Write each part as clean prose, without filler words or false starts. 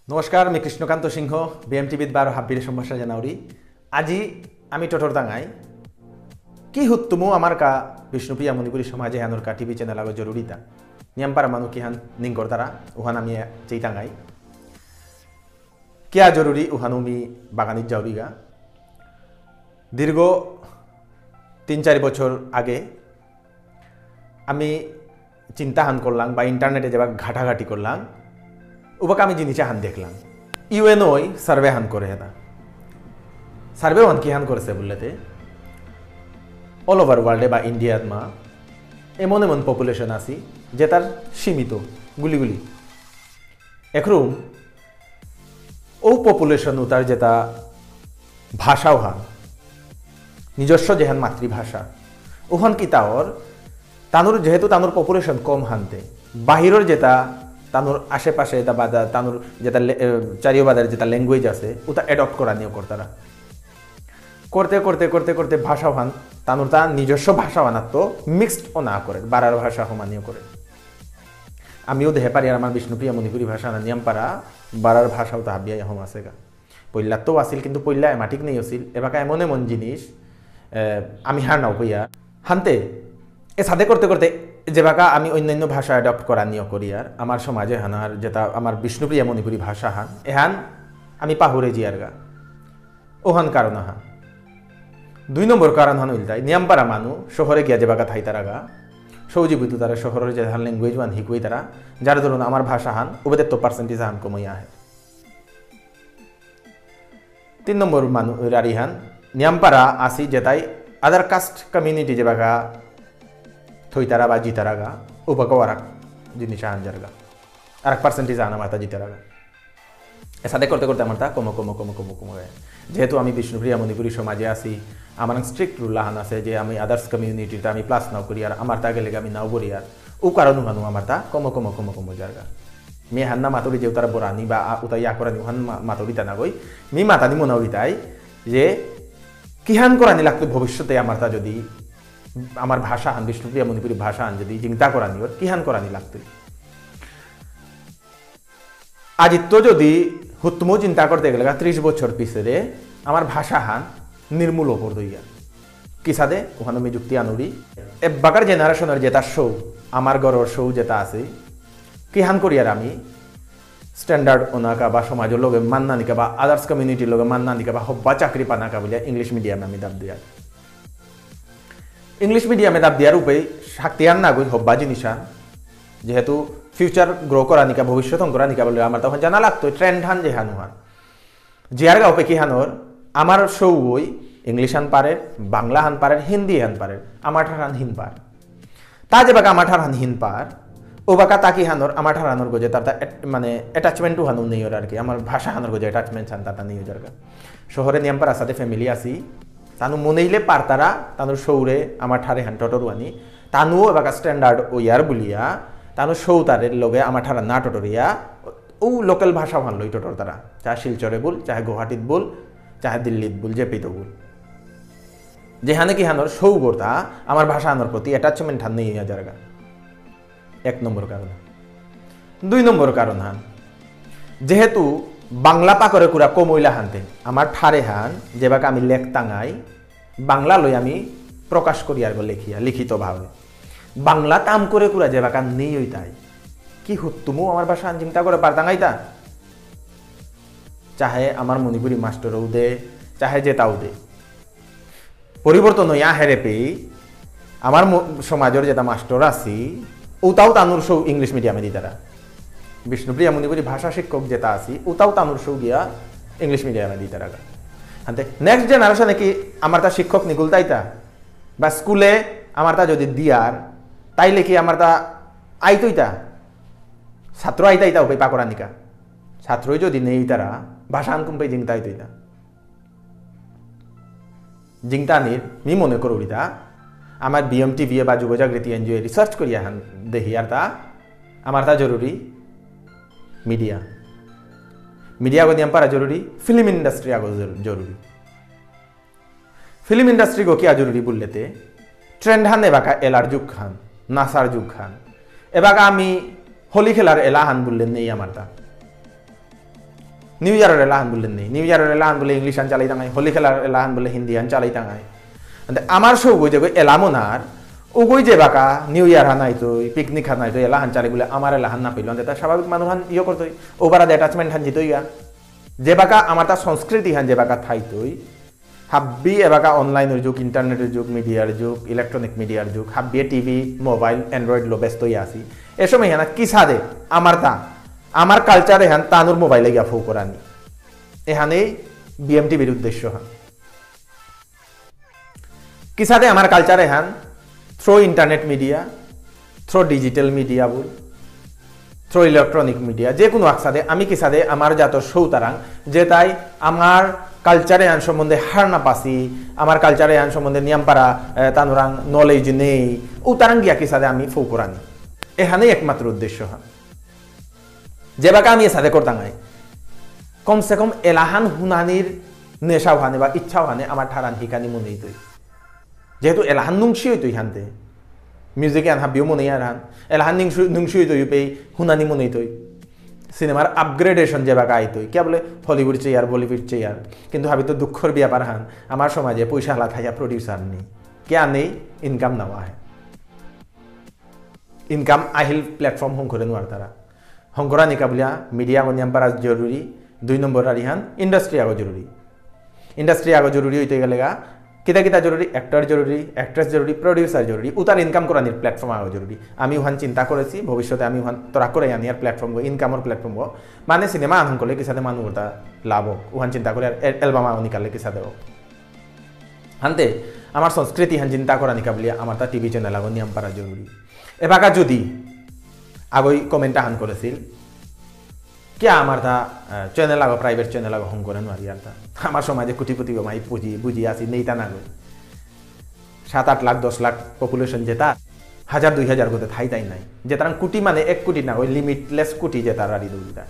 नमस्कार मैं कृष्णकांत सिंह बीएमटीवीत बार हाब्बीर सम्भाषा जानाउरी আজি আমি टटरडांगाय कि हुत्तुमु आमार का विष्णुप्रिया मणिपुरी समाजे हानुर का टीवी चैनल आगो जरूरीता नियमपारा मानु कि हान निंगर तारा उहान आमी चैतांगाय क्या जरूरी उहानु मी बागानित जाउरीगा दीर्घ 3-4 বছর আগে আমি চিন্তা হান করলাম বা ইন্টারনেটে যাবা ঘাটাঘাটি করলাম उबाक आमी जिनिसा हान देखलाम ইউএনওই সার্ভে हान करे এটা সার্ভে हान কি हान করেছে বললেতে অল ওভার ওয়ার্ল্ডে বা ইন্ডিয়াত মা এমন এমন পপুলেশন আছে যে তার সীমিত গুলিগুলি একরুম ও পপুলেশন তার যেটা ভাষাও হান নিজস্ব যেহান মাতৃভাষা ওহান কি তাওর তানুর যেহেতু তানুর পপুলেশন কম হানতে বাহিরের যেটা তানুর আশেপাশে এটা বাদা তানুর যেটা চারিওবাদের যেটা ল্যাঙ্গুয়েজ আছে ওটা অ্যাডপ্ট করা নিয়ে করতারা করতে করতে করতে করতে ভাষা হান তানুর তা নিজস্ব ভাষা বানাত মিক্সড ও না করে বারার ভাষা সমানীয় করে আমিও দেহে পারি আর আমার বিষ্ণুপ্রিয়া মণিপুরী ভাষা না নিয়মপারা বারার ভাষাও তা হাবিয়া হম আছে গা পইলা তো আসিল কিন্তু পইলা এমাটিক নেই আসিল এবাকা এমন এমন জিনিস আমি হার নাও কইয়া হানতে এ সাথে করতে করতে যেবাকা আমি অন্যান্য ভাষা অ্যাডপ্ট করা নিয়ে করি আর আমার সমাজে হানার যেটা আমার বিষ্ণুপ্রিয়া মণিপুরী ভাষা হান এহান আমি পাহুরে জিয়ার গা ওহান কারণ হান 2 নম্বর কারণ হান উল্টাই নিয়মপারা মানু শহরে গিয়া যেবাকা থাই তারা গা সৌজীবিত তারা শহরের যে হান ল্যাঙ্গুয়েজ ওয়ান হিকুই তারা যার ধরুন আমার ভাষা হান ওদের তো পার্সেন্টেজ হান কমই আহে 3 নম্বর মানু রারি হান নিয়মপারা আসি যেটাই আদার কাস্ট কমিউনিটি যেবাকা থইতারা বা জিতারাগা উপাকো আর জিনিস আন জারগা আর পার্সেন্টেজ আনা মাতা জিতারাগা এ সাথে করতে করতে আমার তা কম কম কম কম কম হয় যেহেতু আমি বিষ্ণুপ্রিয়া মণিপুরী সমাজে আসি আমার স্ট্রিক্ট রুল হান আছে যে আমি আদার্স কমিউনিটিটা আমি প্লাস নাও করি আর আমার তা গেলে আমি নাও করি আর ও কারণ হানু আমার তা কম কম কম কম জারগা মি হান্না মাতরি যে তারা বরানি বা উতা ইয়া করানি হান মাতরিতা না গই মি মাতানি মনাউরিতাই যে কিহান করানি লাগতো ভবিষ্যতে আমার তা যদি আমার ভাষা হান বিষ্ণুপ্রিয়া মণিপুরী ভাষা হান যদি চিন্তা করানি ওর কিহান করানি লাগতো আজিত্য যদি হুত্তমো চিন্তা করতে গেলে 30 বছর পিছরে আমার ভাষা হান নির্মূল ওপর দইয়া কি সাদে ওখানে আমি যুক্তি আনুরি এবাকার জেনারেশনের যেটা শো আমার গড়র শো যেটা আছে কিহান করি আর আমি স্ট্যান্ডার্ড ওনাকা বা সমাজের লোকে মান্নানিকা বা আদার্স কমিউনিটির লোকে মান্নানিকা বা হব্বা চাকরি পানাকা বলে ইংলিশ মিডিয়ামে আমি দাব দিয়া इंग्लिश मीडियामे दाब दियार उपाय शाक्तियान ना गई हब्बा जिनिसान जेहेतु फ्यूचर ग्रो करानिका भविष्य करानिका बोले आमार तखन जाना लागतो ट्रेंड हान जे हानुहान जियार गाव पे कि हानर आमार शो गई इंग्लिश हान पारे बांगला हान पारे हिंदी हान पारे आमार ठारान हिन पार ता जे बाका आमार ठारान हिन पार ओ बाका ताकि हानर आमार ठारानर गजे तार माने अटैचमेंट हानु नहीं और आर कि आमार भाषा हानर गजे अटैचमेंट हान ताता नहीं जारगा शहरे नियमपारा साथे फैमिली आसी तानु मनेइले पारतारा तानु शौरे आमार ठारे हान टटरुआनी तानु एबाका स्टैंडार्ड ओ यार बुलिया तानु शौतारे लगे आमार ठारा ना टटरिया ओ लोकल भाषा हान लई टटर तारा चाहे शिलचरे बोल चाहे गुवाहाटीत बोल चाहे दिल्लीत बोल जेपितो बोल जेहाने कि हानर शौ गोता आमार भाषा हानर प्रति अटैचमेंट हान नहीं जारगा 1 নম্বর कारण 2 নম্বর कारण हान जेहेतु बांगला पाकरे कुरा कमइला हानते आमार ठारे हान जेबाका आमी लेखतांगाई बांगला लई आमी प्रकाश करी आर लेखिया लिखित भावे बांगला ताम करे कुरा जेबाका नेই হইতাই কি হুত্তুমু আমার ভাষা আন চিন্তা করে পারতাঙ্গাইতা চাহে আমার মণিপুরি মাস্টারও দে চাহে যেটাও দে পরিবর্তন ইয়া হেরে পে আমার সমাজের যেটা মাস্টার আছি ওটাও তানুর সব ইংলিশ মিডিয়ামে দিতারা বিষ্ণুপ্রিয়া মণিপুরী ভাষা শিক্ষক যেটা আছি ওটাও তানুর সৌ গিয়া ইংলিশ মিডিয়ামে দিতে রাখা হাতে নেক্সট জেনারেশনে কি আমার তা শিক্ষক নিগুল তাইতা বা স্কুলে আমার তা যদি দিয়ার তাইলে কি আমার তা আইতইতা ছাত্র আইতাইতা ওই পাকরানিকা ছাত্রই যদি নেই তারা ভাষা আনকুম্পাই জিংতা আইতইতা জিংতানির মি মনে করুরিতা আমার বিএমটিভি বা যুবজাগৃতি এনজিও রিসার্চ করিয়া হান দেখি আর তা আমার তা জরুরি मीडिया मीडिया को नियमपारा जरूरी फिल्म इंडस्ट्री आगो जरूरी फिल्म इंडस्ट्री को क्या जरूरी बोल लेते ट्रेंड हान एबाका एलार जुग खान नासार जुग खान एबाका आमी होली खेलार एला हान बोलले नहीं आमार ता নিউ ইয়ারের এলাহান বললেন নেই নিউ ইয়ারের এলাহান বলে ইংলিশ আন চালাই তাঙাই হোলি খেলার এলাহান বলে হিন্দি আন চালাই তাঙাই আমার সৌ গই যে এলামোনার ওগই যে বাকা নিউ ইয়ার হানাই তুই পিকনিক হানাই তুই এলাহান চালি বলে আমার এলাহান না পেল তা স্বাভাবিক মানুষ হান ইয়ে করতই ওভার অ্যাটাচমেন্ট হান জিতই গা যে বাকা আমার তা সংস্কৃতি হান যে বাকা থাই তুই হাব্বি এবাকা অনলাইনের যুগ ইন্টারনেটের যুগ মিডিয়ার যুগ ইলেকট্রনিক মিডিয়ার যুগ হাব্বিয়ে টিভি মোবাইল অ্যান্ড্রয়েড লো ব্যস্ত আসি এ সময় হ্যাঁ কি সাদে আমার কালচারে হ্যান তানুর মোবাইলে গিয়া ফৌ করানি এখানেই বিএমটিভির উদ্দেশ্য হান কি সাদে আমার কালচারে হ্যান through internet media through digital media বল থ্রো ইলেকট্রনিক মিডিয়া যে কোনো আকসাদে আমি কি সাদে আমার জাত সৌতারাং যে তাই আমার কালচারে আন সম্বন্ধে হার না পাসি আমার কালচারে আন সম্বন্ধে নিয়মপাড়া তানুরাং নলেজ নেই ও তারাং গিয়া কি সাদে আমি ফৌ করানি এখানেই একমাত্র উদ্দেশ্য হান যে বাকা আমি সাথে করতাঙ্গাই কমসে কম এলাহান হুনানির নেশাও হানে বা ইচ্ছাও হানে আমার ঠারান হিকানি মনে হইতই যেহেতু এলাহান নুংসি হইতই হানতে মিউজিকে আন হাবিও মনে আর হান এলাহান নুংসি হইতই পেই হুনানি মনে হইতই সিনেমার আপগ্রেডেশন যে বাকা আইতই কে বলে হলিউড চেয়ার বলিউড চেয়ার কিন্তু হাবি তো দুঃখর ব্যাপার হান আমার সমাজে পয়সা হালা খাইয়া প্রডিউসার নেই কে নেই ইনকাম নেওয়া হয় ইনকাম আহিল প্ল্যাটফর্ম হং করে নোয়ার তারা হংকরা নিকা বলিয়া মিডিয়া নিয়মপাড়া জরুরি 2 নম্বর আরিহান ইন্ডাস্ট্রি আগো জরুরি ইন্ডাস্ট্রি আগো জরুরি হইতে গেলে গা কিতা কিতা জরুরি অ্যাক্টর জরুরি অ্যাক্ট্রেস জরুরি প্রডিউসার জরুরি উতার ইনকাম করানির প্ল্যাটফর্ম আগো জরুরি আমি ওখান চিন্তা করেছি ভবিষ্যতে আমি ওখান তোরা করে আনি আর প্ল্যাটফর্ম ইনকামের প্ল্যাটফর্ম মানে সিনেমা আনন্দ করলে কিসাতে মানুষ ওটা লাভ হোক ওখান চিন্তা করে আর অ্যালবাম আও নিকালে কিসাতে হোক হানতে আমার সংস্কৃতি হান চিন্তা করা নিকা বলিয়া আমার তা টিভি চ্যানেল আগো নিয়মপাড়া জরুরি এবাকা যদি আগই কমেন্ট হান করেছিল কে আমার তা চ্যানেল আগো প্রাইভেট চ্যানেল আগো হং করে নোয়ারি আর তা আমার সমাজে কোটিপতি মাই বুঝি আসি নেই তা না গো 7-8 লাখ 10 লাখ পপুলেশন যেটা 1000-2000 গোতে থাই তাই নাই যে তার কোটি মানে 1 কোটি না ওই লিমিটলেস কোটি যে তার আরি দৌড়িটা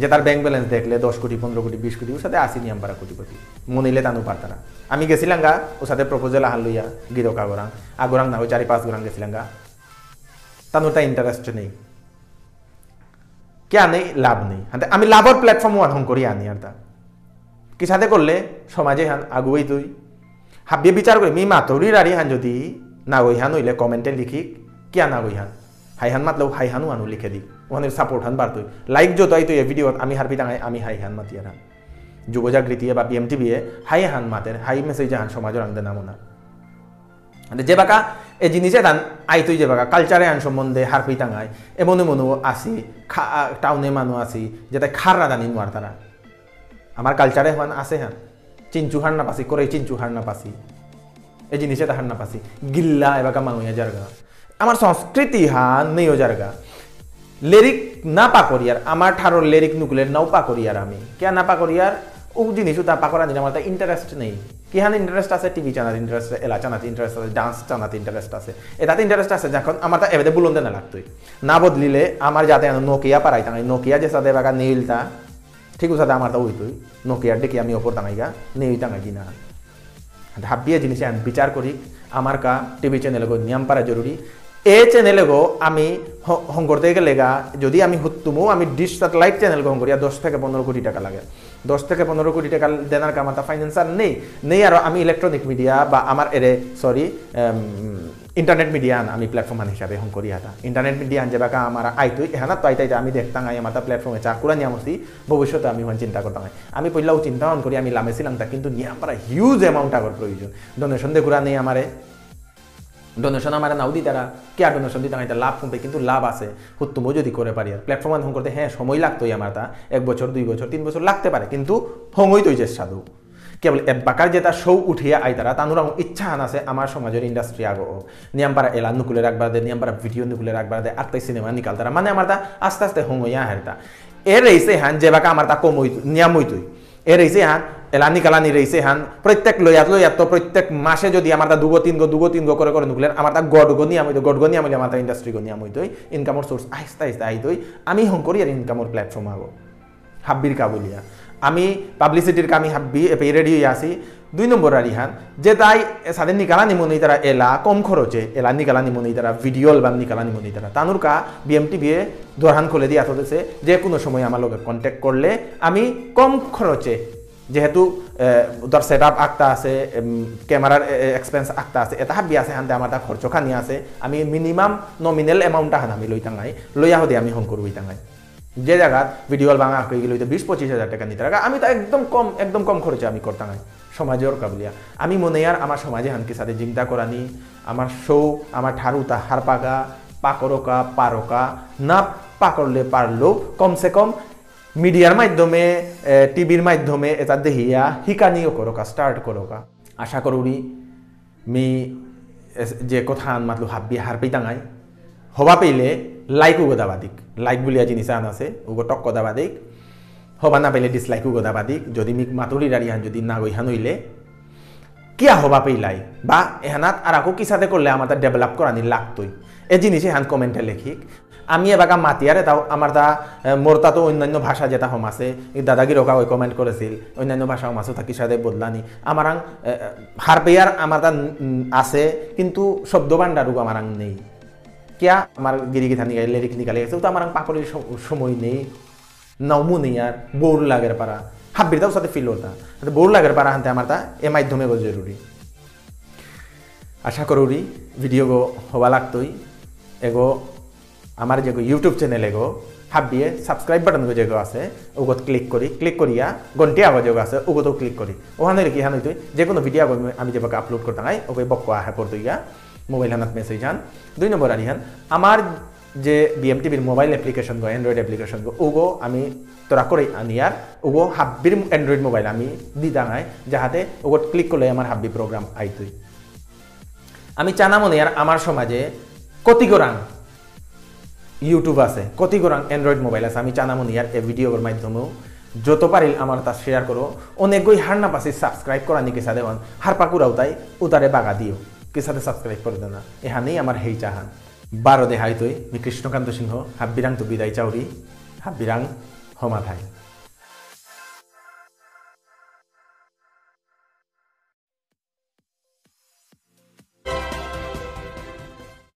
যে তার ব্যাংক ব্যালেন্স দেখলে 10 কোটি 15 কোটি 20 কোটি ওর সাথে আসি নিয়ম পারা কোটিপতি মনিলে তানু পারতারা আমি গেছিলাম গা ওর সাথে প্রপোজাল আহান লইয়া গিরক আগরাং না ওই 4-5 গরাং গেছিলাম গা তানুর তা ইন্টারেস্ট নেই কে নেই লাভ নেই আমি লাভর প্ল্যাটফর্ম হং করি আনি আর তা কি সাথে করলে সমাজে হান আগুই তুই হাবিয়ে বিচার করে মি মাতরির আরি হান যদি না গই হান হইলে কমেন্টে লিখি কিয়া না গই হান হাইহান মাতলেও হাইহানু আনু লিখে দি ওখানে সাপোর্ট হান বার তুই লাইক যত আই তুই ভিডিও আমি হারপি টাঙাই আমি হাইহান মাতি আর হান যুবজাগৃতি বা বিএমটিভি হাই হান মাতের হাই মেসেজ হান সমাজের আনতে নামো না যে বাকা এই জিনিসে দান আই তুই যে বাকা কালচারে আন সম্বন্ধে হারপি টাঙাই এমন এমনও আসি টাউনে মানুষ আসি যেটা খাররা দানি নোয়ার তারা আমার কালচারে হান আছে হান চিনচু হার না পাসি করে চিনচু হার না পাসি এই জিনিসে হার না পাসি গিল্লা এবাকা মানুষ জারগা আমার সংস্কৃতি হান নেই জারগা লিরিক না পা করিয়ার আমার ঠারোর লিরিক নুকুলের নাও পা করিয়ার আমি কে না পা করিয়ার ও জিনিস তা পা করা আমার ইন্টারেস্ট নেই কি হান ইন্টারেস্ট আছে টিভি চ্যানেল ইন্টারেস্ট আছে এলা চ্যানেল ইন্টারেস্ট আছে ডান্স চ্যানেল ইন্টারেস্ট আছে এটাতে ইন্টারেস্ট আছে যখন আমার তা এবারে বুলন্দে না লাগতোই না বদলিলে আমার যাতে নোকিয়া পারাই তাই নোকিয়া যে সাথে বাকা নীলটা ঠিক সাথে আমার তা ওইতই নোকিয়ার ডেকে আমি ওপর টাঙাইগা নেই টাঙাই কিনা হাবিয়ে জিনিস আমি বিচার করি আমার কা টিভি চ্যানেল গো নিয়ম পারা জরুরি এ চ্যানেলে গো আমি হং করতে গেলে গা যদি আমি হুতুমো আমি ডিশ স্যাটেলাইট চ্যানেল হং করি 10 থেকে 15 কোটি টাকা লাগে 10 থেকে 15 কোটি টাকা দেনার কামাতা ফাইন্যান্সার নেই আর আমি ইলেকট্রনিক মিডিয়া বা আমার ইন্টারনেট মিডিয়া আমি প্ল্যাটফর্ম হিসাবে হং করি হাতা ইন্টারনেট মিডিয়া যে বাকা আমার আইতুই এখানে তো আইতাই আমি দেখতাম আই আমার প্ল্যাটফর্মে চাকুরা নিয়ামছি ভবিষ্যতে আমি হন চিন্তা করতাম আমি পইলাও চিন্তা হন করি আমি লামেছিলাম তা কিন্তু নিয়াম পারা হিউজ অ্যামাউন্ট আগর প্রয়োজন ডোনেশন দেখুরা নেই আমারে ডোনেশন আমার নাও দি তারা কে ডোনেশন দিতে এটা লাভ কমবে কিন্তু লাভ আছে হুতুমও যদি করে পারি আর প্ল্যাটফর্ম হং করতে হ্যাঁ সময় লাগতোই আমার তা 1 বছর 2 বছর 3 বছর লাগতে পারে কিন্তু হংই তৈ যে সাধু কেবল বাকার যেটা শৌ উঠিয়া আই তারা তানুরাং ইচ্ছা আন আছে আমার সমাজের ইন্ডাস্ট্রি আগো নিয়মপাড়া এলা নুকুলে রাখবার দে নিয়মপাড়া ভিডিও নুকুলে রাখবার দে আত্মাই সিনেমা নিকাল তারা মানে আমার তা আস্তে আস্তে হংইয়া হেরতা এর রইছে হান যে বাকা আমার তা কম হইতো নিয়ম হইতোই এর রইছে হান এলানি কালানি রইছে হান প্রত্যেক লইয়াত তো প্রত্যেক মাসে যদি আমার তা 2-3 গো করে নুকুলের আমার তা গডগো নিয়ম হইতো আমার তা ইন্ডাস্ট্রি গো নিয়ম হইতোই ইনকামর সোর্স আস্তে আস্তে আইতোই আমি হং করি আর ইনকামর প্ল্যাটফর্ম আগো হাব্বির কাবুলিয়া আমি পাবলিসিটির কামি হাব্বি রেডি হয়ে আসি 2 নম্বর আরিহান যে তাই সাদের নিকালা নিমনি তারা এলা কম খরচে এলা নিকালা নিমনি তারা ভিডিও অ্যালবাম নিকালা নিমনি তারা তানুর কা BMTV দোরহান খুলে দিয়ে আসতেছে যে কোনো সময় আমার লগে কন্ট্যাক্ট করলে আমি কম খরচে যেহেতু ধর সেট আপ আঁকতা আছে ক্যামেরার এক্সপেন্স আঁকতা আছে এটা হাবি আছে হানতে আমার তা খরচ খানি আছে আমি মিনিমাম নমিনাল অ্যামাউন্টটা হান আমি লইতাঙাই লইয়া হদে আমি হং করবো ইতাঙাই যে জায়গাত ভিডিও বাঙা আঁকি গেলে 20-25 হাজার টাকা নিতে টাকা আমি তো একদম কম খরচে আমি করতাঙাই সমাজের কাবলিয়া আমি মনে আর আমার সমাজে হানকি সাথে চিন্তা করানি আমার শো আমার ঠারুতা হার পাগা পাকরকা পারকা না পাকরলে পারলেও কমসে কম মিডিয়ার মাধ্যমে টিভির মাধ্যমে এটা দেহিয়া শিকানিও করোকা স্টার্ট করোকা আশা করি মি যে কথা মাতলু হাবি হার পেতাঙাই হবা পেলে লাইক উগো দাবাদিক লাইক বলিয়া জিনিস আন আছে উগো টক্ক দাবাদিক হবা না পেলে ডিসলাইক উগো দাবাদিক যদি মি মাতুরি রাড়িহান যদি না গইহান হইলে কিয়া হবা পেলাই বা এহানাত আর আকো কি সাথে করলে আমার তা ডেভেলপ করানি লাগতই এই জিনিসে হান কমেন্টে লেখিক আমি এবাকা মাতিয়ারে তাও আমার তা মোর তা তো অন্যান্য ভাষা যেটা হম আছে দাদাগির ওকা ওই কমেন্ট করেছিল অন্যান্য ভাষা হম আছে থাকি সাথে বদলানি আমার হার পেয়ার আমার তা আছে কিন্তু শব্দ ভান্ডারও আমার নেই কিয়া আমার গিরিগি থানি গাই লিরিক নিকালে গেছে তো আমার পাকড়ির সময় নেই নামও নেই আর বোর লাগের পারা হাব্বির তাও সাথে ফিল হতা বোর লাগের পারা হানতে আমার তা এ মাধ্যমে গো জরুরি আশা করি ভিডিও গো হওয়া লাগতই এগো আমার যে ইউটিউব চ্যানেল এগো হাবিয়ে সাবস্ক্রাইব বাটন যেগো আছে ওগত ক্লিক করিয়া ঘন্টি আগে যেগো আছে ওগতো ক্লিক করি ওখানে রেখি হান হইতে যে কোনো ভিডিও আমি যেভাবে আপলোড করতাম ওকে বক্ক আহে পড়তো ইয়া মোবাইল হানাত মেসেজ হান 2 নম্বর আরিহান আমার যে BMTVর মোবাইল অ্যাপ্লিকেশন গো অ্যান্ড্রয়েড অ্যাপ্লিকেশন গো ওগো আমি তোরা করে আনি আর ওগো হাব্বির অ্যান্ড্রয়েড মোবাইল আমি দি দাঙাই যাহাতে ওগত ক্লিক করলে আমার হাব্বি প্রোগ্রাম আইতই আমি চানা মনে আর আমার সমাজে কতি গোরাং ইউটিউব আছে কতি গোরাং অ্যান্ড্রয়েড মোবাইল আছে আমি চানা মনে আর এই ভিডিওর মাধ্যমেও যত পারিল আমার তা শেয়ার করো অনেকই হার না পাশে সাবস্ক্রাইব করা নিকে সাথে হার পাকুরাও তাই উতারে বাগা দিও কে সাথে সাবস্ক্রাইব করে দেনা এহানেই আমার হেই চাহান 12 দেহাই তৈ কৃষ্ণকান্ত সিংহ হাব্বিরাং তো বিদায় চাউরি হাব্বিরাং হমা থাই।